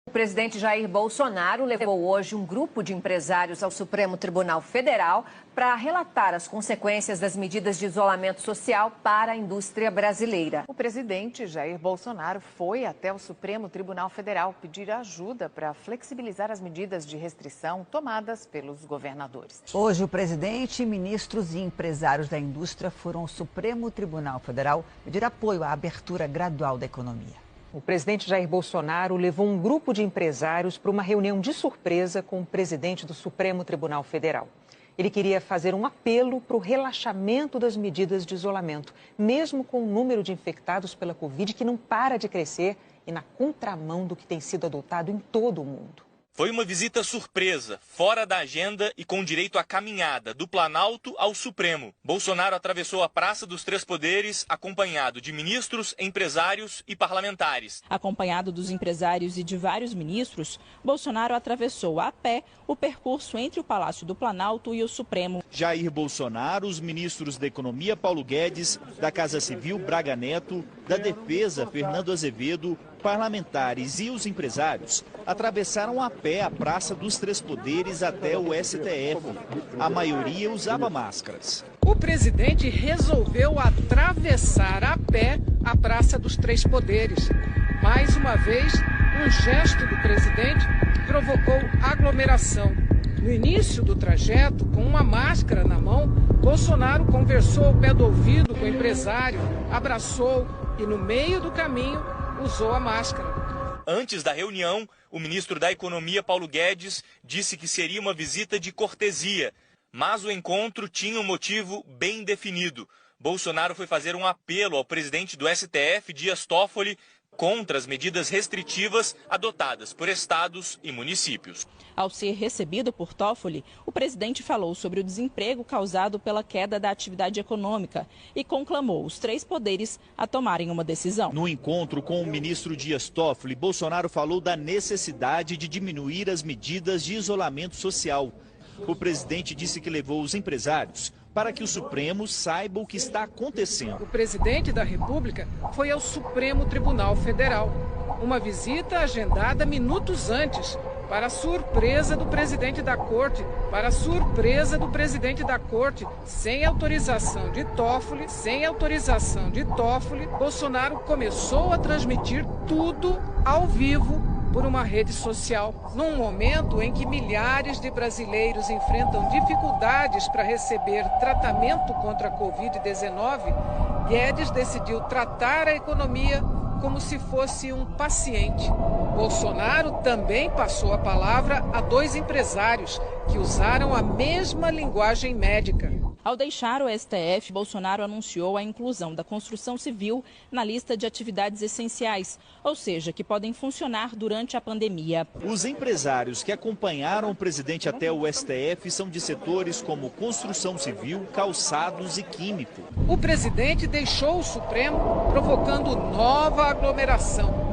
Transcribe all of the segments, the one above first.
O presidente Jair Bolsonaro levou hoje um grupo de empresários ao Supremo Tribunal Federal para relatar as consequências das medidas de isolamento social para a indústria brasileira. O presidente Jair Bolsonaro foi até o Supremo Tribunal Federal pedir ajuda para flexibilizar as medidas de restrição tomadas pelos governadores. Hoje, o presidente, ministros e empresários da indústria foram ao Supremo Tribunal Federal pedir apoio à abertura gradual da economia. O presidente Jair Bolsonaro levou um grupo de empresários para uma reunião de surpresa com o presidente do Supremo Tribunal Federal. Ele queria fazer um apelo para o relaxamento das medidas de isolamento, mesmo com o número de infectados pela Covid que não para de crescer e na contramão do que tem sido adotado em todo o mundo. Foi uma visita surpresa, fora da agenda e com direito à caminhada do Planalto ao Supremo. Bolsonaro atravessou a Praça dos Três Poderes, acompanhado de ministros, empresários e parlamentares. Acompanhado dos empresários e de vários ministros, Bolsonaro atravessou a pé o percurso entre o Palácio do Planalto e o Supremo. Jair Bolsonaro, os ministros da Economia, Paulo Guedes, da Casa Civil, Braga Neto, da Defesa, Fernando Azevedo, parlamentares e os empresários atravessaram a pé a Praça dos Três Poderes até o STF. A maioria usava máscaras. O presidente resolveu atravessar a pé a Praça dos Três Poderes. Mais uma vez, um gesto do presidente provocou aglomeração. No início do trajeto, com uma máscara na mão, Bolsonaro conversou ao pé do ouvido com o empresário, abraçou e, no meio do caminho, usou a máscara. Antes da reunião, o ministro da Economia, Paulo Guedes, disse que seria uma visita de cortesia, mas o encontro tinha um motivo bem definido. Bolsonaro foi fazer um apelo ao presidente do STF, Dias Toffoli, contra as medidas restritivas adotadas por estados e municípios. Ao ser recebido por Toffoli, o presidente falou sobre o desemprego causado pela queda da atividade econômica e conclamou os três poderes a tomarem uma decisão. No encontro com o ministro Dias Toffoli, Bolsonaro falou da necessidade de diminuir as medidas de isolamento social. O presidente disse que levou os empresários para que o Supremo saiba o que está acontecendo. O presidente da República foi ao Supremo Tribunal Federal. Uma visita agendada minutos antes, para a surpresa do presidente da Corte, sem autorização de Toffoli, Bolsonaro começou a transmitir tudo ao vivo por uma rede social. Num momento em que milhares de brasileiros enfrentam dificuldades para receber tratamento contra a Covid-19, Guedes decidiu tratar a economia como se fosse um paciente. Bolsonaro também passou a palavra a dois empresários que usaram a mesma linguagem médica. Ao deixar o STF, Bolsonaro anunciou a inclusão da construção civil na lista de atividades essenciais, ou seja, que podem funcionar durante a pandemia. Os empresários que acompanharam o presidente até o STF são de setores como construção civil, calçados e químico. O presidente deixou o Supremo provocando nova aglomeração.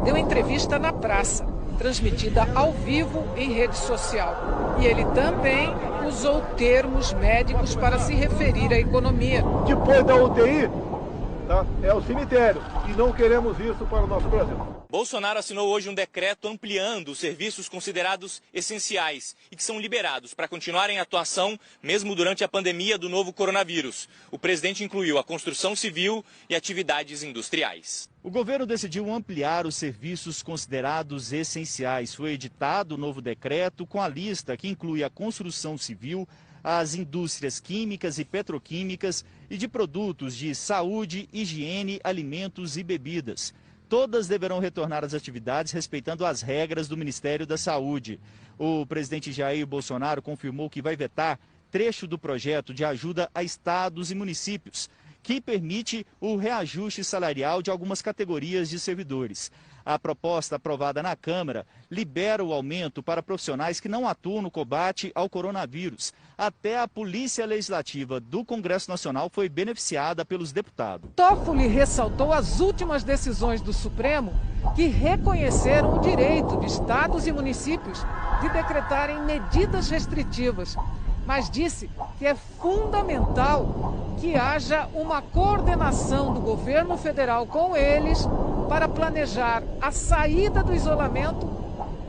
Deu entrevista na praça, transmitida ao vivo em rede social. E ele também usou termos médicos para se referir à economia. Depois da UTI, é o cemitério. E não queremos isso para o nosso Brasil. Bolsonaro assinou hoje um decreto ampliando os serviços considerados essenciais e que são liberados para continuar em atuação mesmo durante a pandemia do novo coronavírus. O presidente incluiu a construção civil e atividades industriais. O governo decidiu ampliar os serviços considerados essenciais. Foi editado o novo decreto com a lista que inclui a construção civil, as indústrias químicas e petroquímicas e de produtos de saúde, higiene, alimentos e bebidas. Todas deverão retornar às atividades respeitando as regras do Ministério da Saúde. O presidente Jair Bolsonaro confirmou que vai vetar trecho do projeto de ajuda a estados e municípios, que permite o reajuste salarial de algumas categorias de servidores. A proposta aprovada na Câmara libera o aumento para profissionais que não atuam no combate ao coronavírus. Até a Polícia Legislativa do Congresso Nacional foi beneficiada pelos deputados. Toffoli ressaltou as últimas decisões do Supremo que reconheceram o direito de estados e municípios de decretarem medidas restritivas, mas disse que é fundamental que haja uma coordenação do governo federal com eles para planejar a saída do isolamento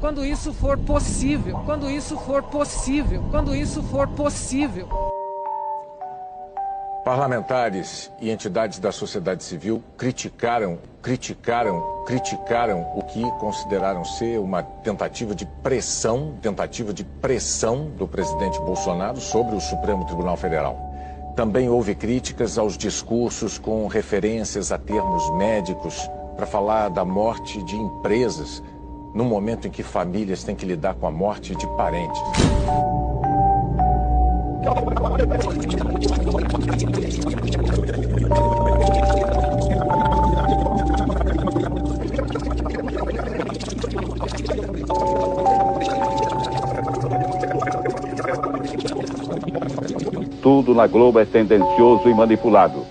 quando isso for possível, quando isso for possível, quando isso for possível. Parlamentares e entidades da sociedade civil criticaram o que consideraram ser uma tentativa de pressão do presidente Bolsonaro sobre o Supremo Tribunal Federal. Também houve críticas aos discursos com referências a termos médicos para falar da morte de empresas, no momento em que famílias têm que lidar com a morte de parentes. Tudo na Globo é tendencioso e manipulado.